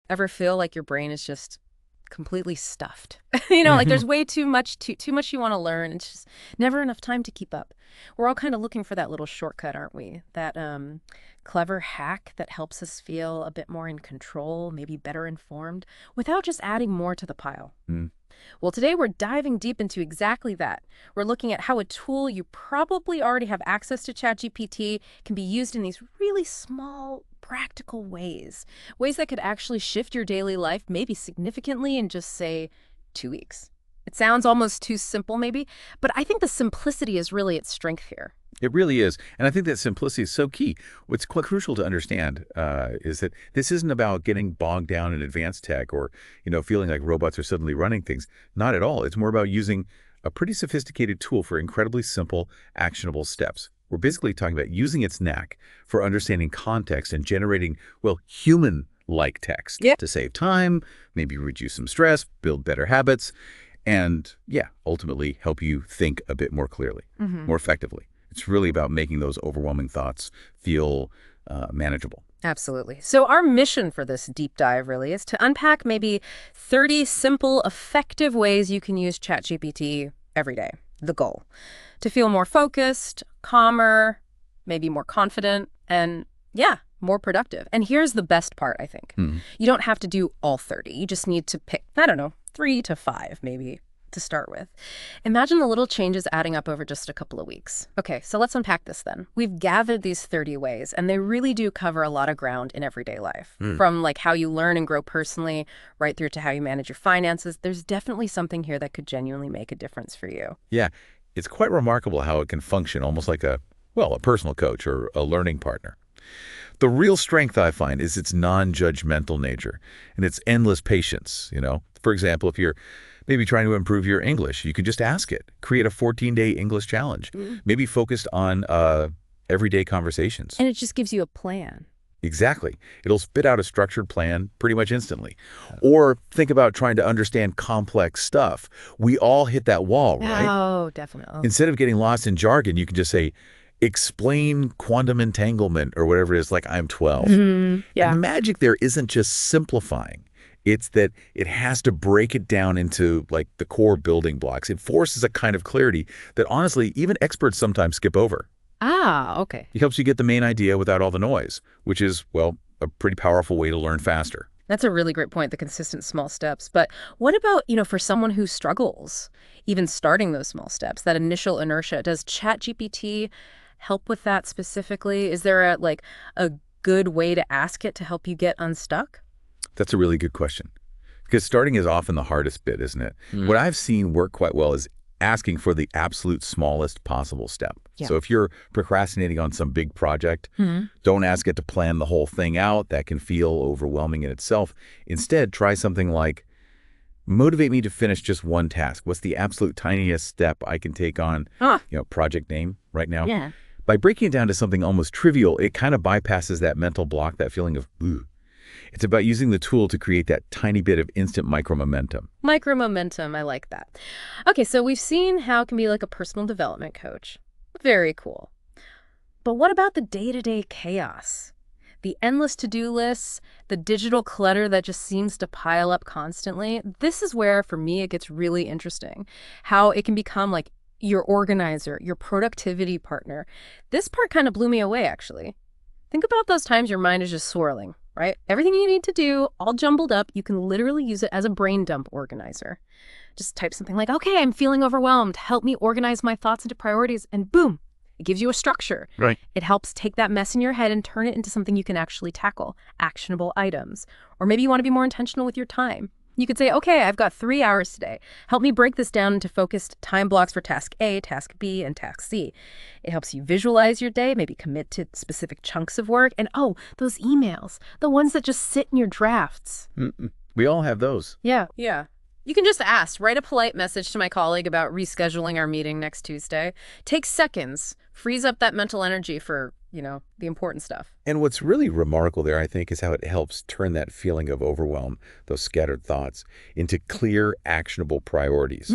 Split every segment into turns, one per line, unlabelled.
Ever feel like your brain is just completely stuffed? Like there's way too much you want to learn. It's just never enough time to keep up. We're all kind of looking for that little shortcut, aren't we? That clever hack that helps us feel a bit more in control, maybe better informed, without just adding more to the pile.
Mm.
Well, today we're diving deep into exactly that. We're looking at how a tool you probably already have access to, ChatGPT, can be used in these really small, practical ways. Ways that could actually shift your daily life, maybe significantly, in just, say, 2 weeks. It sounds almost too simple, maybe, but I think the simplicity is really its strength here.
It really is. And I think that simplicity is so key. What's quite crucial to understand is that this isn't about getting bogged down in advanced tech or, feeling like robots are suddenly running things. Not at all. It's more about using a pretty sophisticated tool for incredibly simple, actionable steps. We're basically talking about using its knack for understanding context and generating, well, human-like text to save time, maybe reduce some stress, build better habits, and, ultimately help you think a bit more clearly, more effectively. It's really about making those overwhelming thoughts feel manageable.
Absolutely. So our mission for this deep dive really is to unpack maybe 30 simple, effective ways you can use ChatGPT every day. The goal: to feel more focused, calmer, maybe more confident, and more productive. And here's the best part, I think. You don't have to do all 30. You just need to pick, 3 to 5 maybe to start with. Imagine the little changes adding up over just a couple of weeks. Okay, so let's unpack this then. We've gathered these 30 ways, and they really do cover a lot of ground in everyday life. From like how you learn and grow personally, right through to how you manage your finances. There's definitely something here that could genuinely make a difference for you.
Yeah, it's quite remarkable how it can function almost like a personal coach or a learning partner. The real strength, I find, is its non-judgmental nature and its endless patience. For example, if you're maybe trying to improve your English, you can just ask it. Create a 14-day English challenge, maybe focused on everyday conversations.
And it just gives you a plan.
Exactly. It'll spit out a structured plan pretty much instantly. Or think about trying to understand complex stuff. We all hit that wall, right?
Oh, definitely.
Instead of getting lost in jargon, you can just say, explain quantum entanglement or whatever it is, like I'm 12. And the magic there isn't just simplifying. It's that it has to break it down into like the core building blocks. It forces a kind of clarity that honestly, even experts sometimes skip over.
Ah, okay.
It helps you get the main idea without all the noise, which is, a pretty powerful way to learn faster.
That's a really great point, the consistent small steps. But what about, for someone who struggles, even starting those small steps, that initial inertia? Does ChatGPT help with that specifically? Is there a good way to ask it to help you get unstuck?
That's a really good question, because starting is often the hardest bit, isn't it? What I've seen work quite well is asking for the absolute smallest possible step. So if you're procrastinating on some big project, don't ask it to plan the whole thing out. That can feel overwhelming in itself. Instead, try something like, motivate me to finish just one task. What's the absolute tiniest step I can take on, project name right now?
Yeah.
By breaking it down to something almost trivial, it kind of bypasses that mental block, that feeling of, ooh. It's about using the tool to create that tiny bit of instant micro-momentum.
Micro-momentum, I like that. Okay, so we've seen how it can be like a personal development coach. Very cool. But what about the day-to-day chaos? The endless to-do lists, the digital clutter that just seems to pile up constantly. This is where, for me, it gets really interesting. How it can become like your organizer, your productivity partner. This part kind of blew me away, actually. Think about those times your mind is just swirling, right? Everything you need to do, all jumbled up, you can literally use it as a brain dump organizer. Just type something like, okay, I'm feeling overwhelmed. Help me organize my thoughts into priorities. And boom, it gives you a structure.
Right.
It helps take that mess in your head and turn it into something you can actually tackle, actionable items. Or maybe you want to be more intentional with your time. You could say, okay, I've got 3 hours today. Help me break this down into focused time blocks for task A, task B, and task C. It helps you visualize your day, maybe commit to specific chunks of work. And those emails, the ones that just sit in your drafts.
We all have those.
Yeah. You can just write a polite message to my colleague about rescheduling our meeting next Tuesday. Takes seconds, frees up that mental energy for, the important stuff.
And what's really remarkable there, I think, is how it helps turn that feeling of overwhelm, those scattered thoughts, into clear, actionable priorities.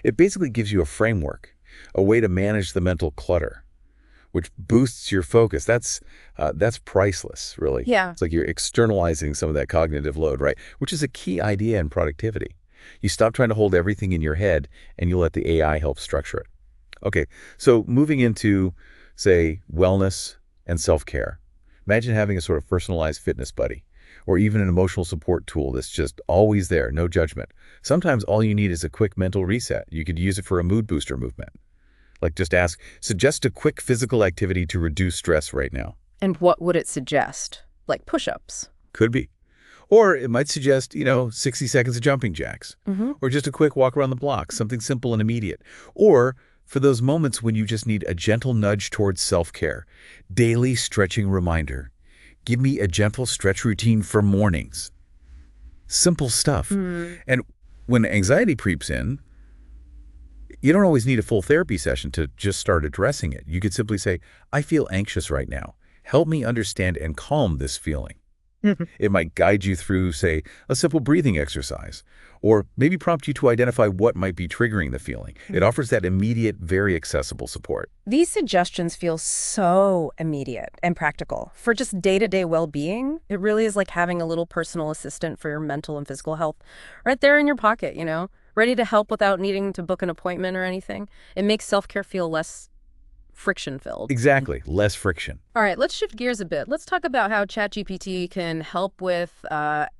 It basically gives you a framework, a way to manage the mental clutter. which boosts your focus. That's priceless, really.
Yeah.
It's like you're externalizing some of that cognitive load, right? Which is a key idea in productivity. You stop trying to hold everything in your head and you let the AI help structure it. Okay, so moving into, say, wellness and self-care. Imagine having a sort of personalized fitness buddy or even an emotional support tool that's just always there, no judgment. Sometimes all you need is a quick mental reset. You could use it for a mood booster movement. Like just ask, suggest a quick physical activity to reduce stress right now.
And what would it suggest? Like push-ups?
Could be. Or it might suggest, 60 seconds of jumping jacks. Or just a quick walk around the block, something simple and immediate. Or for those moments when you just need a gentle nudge towards self-care, daily stretching reminder. Give me a gentle stretch routine for mornings. Simple stuff. And when anxiety creeps in, you don't always need a full therapy session to just start addressing it. You could simply say, I feel anxious right now. Help me understand and calm this feeling. It might guide you through, say, a simple breathing exercise, or maybe prompt you to identify what might be triggering the feeling. It offers that immediate, very accessible support.
These suggestions feel so immediate and practical. For just day-to-day well-being, it really is like having a little personal assistant for your mental and physical health right there in your pocket, ready to help without needing to book an appointment or anything. It makes self-care feel less friction-filled.
Exactly. Less friction.
All right, let's shift gears a bit. Let's talk about how ChatGPT can help with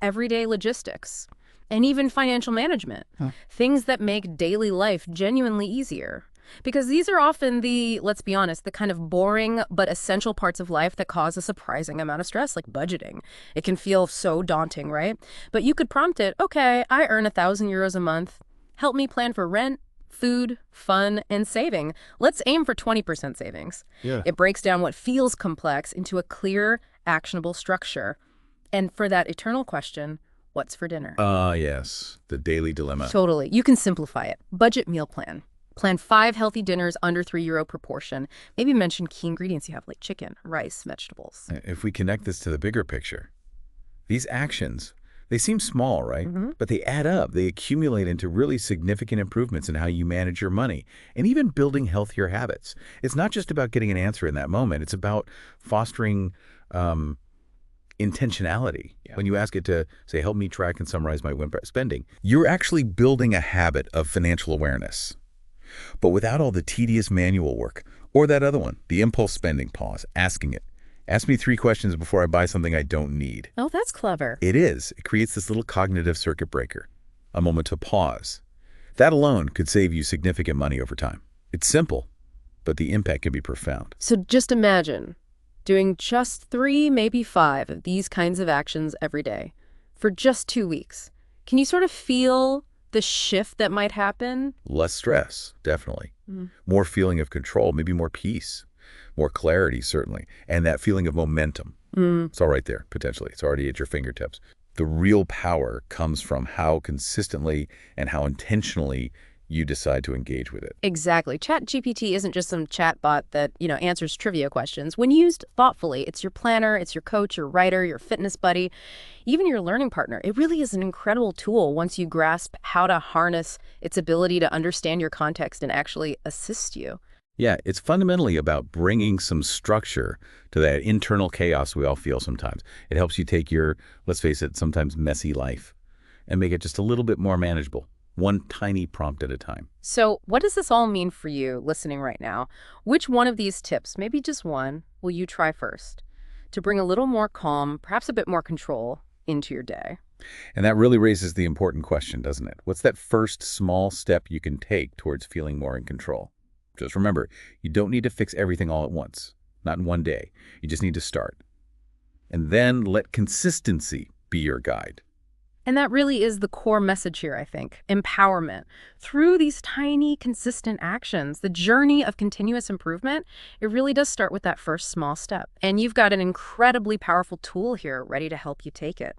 everyday logistics and even financial management, things that make daily life genuinely easier. Because these are often let's be honest, the kind of boring but essential parts of life that cause a surprising amount of stress, like budgeting. It can feel so daunting, right? But you could prompt it, okay, I earn €1,000 a month. Help me plan for rent, food, fun, and saving. Let's aim for 20% savings.
Yeah.
It breaks down what feels complex into a clear, actionable structure. And for that eternal question, what's for dinner?
Yes, the daily dilemma.
Totally. You can simplify it. Budget meal plan. Plan 5 healthy dinners under €3 per portion. Maybe mention key ingredients you have, like chicken, rice, vegetables.
If we connect this to the bigger picture, these actions, they seem small, right? But they add up. They accumulate into really significant improvements in how you manage your money and even building healthier habits. It's not just about getting an answer in that moment. It's about fostering intentionality. When you ask it to, say, help me track and summarize my spending, you're actually building a habit of financial awareness. But without all the tedious manual work, or that other one, the impulse spending pause, asking it, ask me 3 questions before I buy something I don't need.
Oh, that's clever.
It is. It creates this little cognitive circuit breaker, a moment to pause. That alone could save you significant money over time. It's simple, but the impact can be profound.
So just imagine doing just 3, maybe 5 of these kinds of actions every day for just 2 weeks. Can you sort of feel the shift that might happen?
Less stress, definitely. More feeling of control, maybe more peace, more clarity, certainly, and that feeling of momentum. It's all right there, potentially. It's already at your fingertips. The real power comes from how consistently and how intentionally you decide to engage with it.
Exactly. ChatGPT isn't just some chatbot that, answers trivia questions. When used thoughtfully, it's your planner, it's your coach, your writer, your fitness buddy, even your learning partner. It really is an incredible tool once you grasp how to harness its ability to understand your context and actually assist you.
Yeah, it's fundamentally about bringing some structure to that internal chaos we all feel sometimes. It helps you take your, let's face it, sometimes messy life and make it just a little bit more manageable. One tiny prompt at a time.
So what does this all mean for you listening right now? Which one of these tips, maybe just one, will you try first to bring a little more calm, perhaps a bit more control into your day?
And that really raises the important question, doesn't it? What's that first small step you can take towards feeling more in control? Just remember, you don't need to fix everything all at once, not in one day. You just need to start. And then let consistency be your guide.
And that really is the core message here, I think. Empowerment. Through these tiny, consistent actions, the journey of continuous improvement, it really does start with that first small step. And you've got an incredibly powerful tool here ready to help you take it.